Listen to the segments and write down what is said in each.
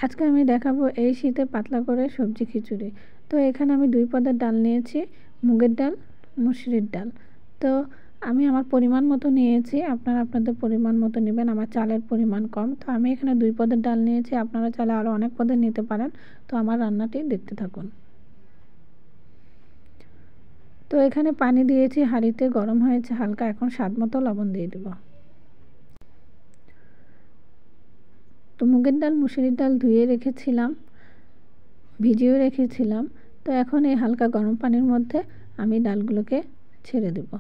আজকে আমি দেখাবো এই শীতে পাতলা করে সবজি খিচুড়ি। তো এখানে আমি 2 পদের ডাল নিয়েছি, মুগের ডাল, মসুরির ডাল। তো আমি আমার পরিমাণ মতো নিয়েছি, আপনারা আপনাদের পরিমাণ মতো নেবেন। আমার চালের পরিমাণ কম, তো আমি এখানে 2 পদের ডাল নিয়েছি। আপনারা চাইলে আরও অনেক পদের নিতে পারেন। তো আমার রান্নাটি দেখতে থাকুন। তো এখানে পানি দিয়েছি, হাঁড়িতে গরম হয়েছে হালকা। এখন স্বাদ মতো লবণ দিয়ে দেব। তো মুগের ডাল, মসুরির ডাল ধুয়ে রেখেছিলাম, ভিজিয়ে রেখেছিলাম। তো এখন এই হালকা গরম পানির মধ্যে আমি ডালগুলোকে ছেড়ে দেব।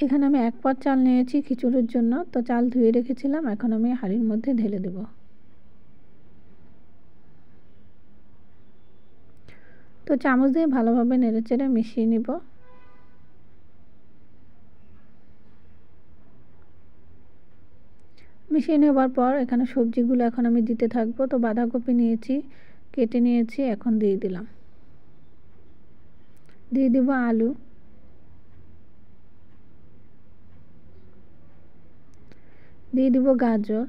এখানে আমি 1 পদ চাল নিয়েছি খিচুড়ির জন্য। তো চাল ধুয়ে রেখেছিলাম, এখন আমি হাঁড়ির মধ্যে ঢেলে দেব। তো চামচ দিয়ে ভালোভাবে নেড়েচেড়ে মিশিয়ে নিব। মিশিয়ে নেওয়ার পর এখানে সবজিগুলো এখন আমি দিতে থাকবো। তো বাঁধাকপি নিয়েছি, কেটে নিয়েছি, এখন দিয়ে দিলাম। দিয়ে দেব আলু, দিয়ে দিব গাজর।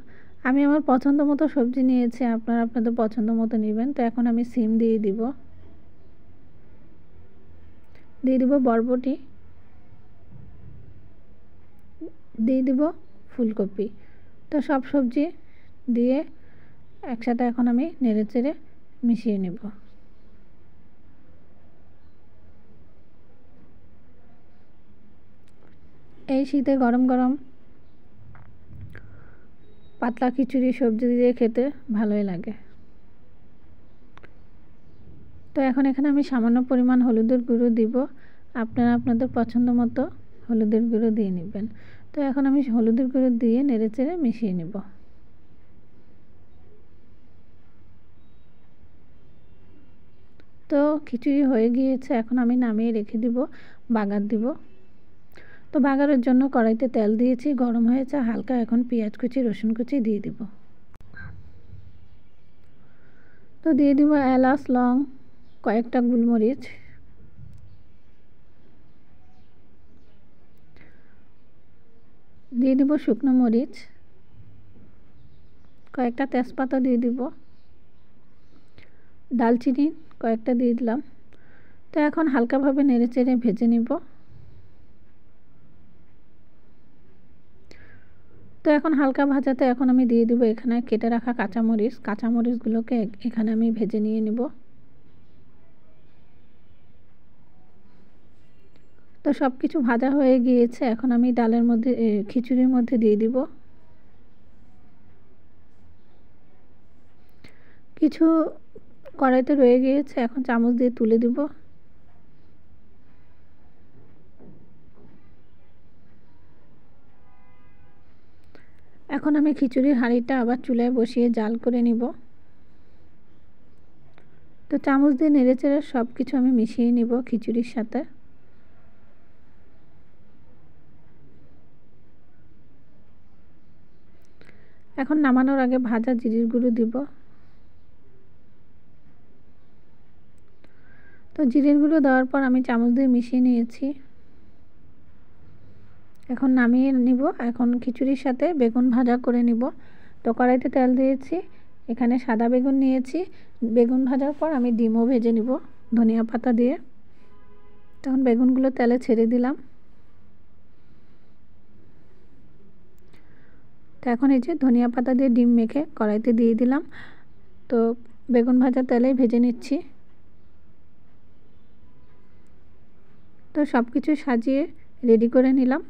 আমি আমার পছন্দ মতো সবজি নিয়েছি, আপনারা আপনাদের পছন্দ মতো নেবেন। তো এখন আমি সিম দিয়ে দিব, দিয়ে দিব বরবটি, দিয়ে দিব ফুলকপি। তো সব সবজি দিয়ে একসাথে এখন আমি নেড়েচেড়ে মিশিয়ে নেব। এই শীতে গরম গরম পাতলা খিচুড়ি সবজি দিয়ে খেতে ভালোই লাগে। তো এখন এখানে আমি সামান্য পরিমাণ হলুদের গুঁড়ো দিব। আপনারা আপনাদের পছন্দ মতো হলুদের গুঁড়ো দিয়ে নেবেন। তো এখন আমি হলুদের গুঁড়ো দিয়ে নেড়েচেড়ে মিশিয়ে নেব। তো খিচুড়ি হয়ে গিয়েছে, এখন আমি নামিয়ে রেখে দিব, বাগার দিব। তো বাগারের জন্য কড়াইতে তেল দিয়েছি, গরম হয়েছে হালকা। এখন পেঁয়াজ কুচি, রসুন কুচি দিয়ে দিব। তো দিয়ে দিব এলাচ, লং, কয়েকটা গোলমরিচ, দিয়ে দিব শুকনো মরিচ, কয়েকটা তেজপাতা দিয়ে দিব, দালচিনি কয়েকটা দিয়ে দিলাম। তো এখন হালকাভাবে নেড়েচেড়ে ভেজে নিব। তো এখন হালকা ভাজাতে এখন আমি দিয়ে দিব এখানে কেটে রাখা কাঁচামরিচগুলোকে এখানে আমি ভেজে নিয়ে নিব। তো সব কিছু ভাজা হয়ে গিয়েছে, এখন আমি ডালের মধ্যে খিচুড়ির মধ্যে দিয়ে দিব। কিছু কড়াইতে রয়ে গিয়েছে, এখন চামচ দিয়ে তুলে দিব। এখন আমি খিচুড়ির হাঁড়িটা আবার চুলায় বসিয়ে জাল করে নিব। তো চামচ দিয়ে নেড়েচেড়ে সব কিছু আমি মিশিয়ে নিব খিচুড়ির সাথে। এখন নামানোর আগে ভাজা জিরের গুঁড়ো দিব। তো জিরের গুঁড়ো দেওয়ার পর আমি চামচ দিয়ে মিশিয়ে নিয়েছি। এখন নামিয়ে নিব। এখন খিচুড়ির সাথে বেগুন ভাজা করে নিব। তো কড়াইতে তেল দিয়েছি, এখানে সাদা বেগুন নিয়েছি। বেগুন ভাজার পর আমি ডিমও ভেজে নিব ধনিয়া পাতা দিয়ে। তখন বেগুনগুলো তেলে ছেড়ে দিলাম। তো এখন এই যে ধনিয়া পাতা দিয়ে ডিম মেখে কড়াইতে দিয়ে দিলাম। তো বেগুন ভাজা তেলেই ভেজে নিচ্ছি। তো সব কিছু সাজিয়ে রেডি করে নিলাম।